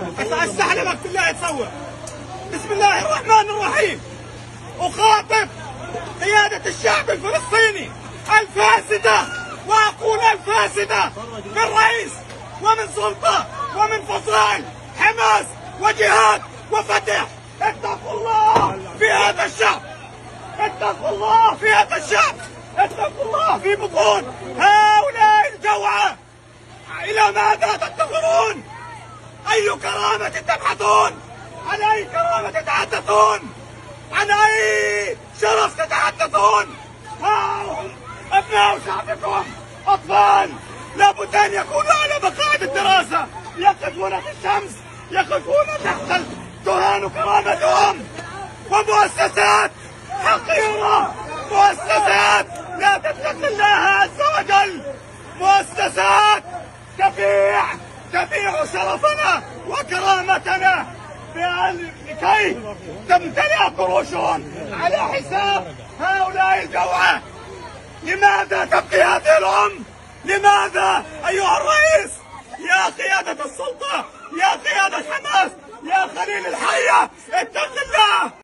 استحلمك بالله تصور. بسم الله الرحمن الرحيم. أخاطب قيادة الشعب الفلسطيني الفاسدة، وأقول الفاسدة، من رئيس ومن سلطة ومن فصائل حماس وجهاد وفتح. اتقوا الله في هذا الشعب، اتقوا الله في هذا الشعب، اتقوا الله في بطون هؤلاء الجوعى. إلى ماذا تنتظرون؟ أي كرامة تبحثون؟ عن أي كرامة تتحدثون؟ عن أي شرف تتحدثون؟ ها هم أبناء شعبكم، أطفال لابد أن يكونوا على مقاعد الدراسة، يقفون في الشمس، يقفون تحت تهان كرامتهم. ومؤسسات حقيرة، مؤسسات لا تتقي الله عز وجل، مؤسسات تبيع شرفنا وكرامتنا لكي تمتلئ قروشهم على حساب هؤلاء الجوعى. لماذا تبقي هذه الأم؟ لماذا أيها الرئيس؟ يا قيادة السلطة، يا قيادة حماس، يا خليل الحية، اتقوا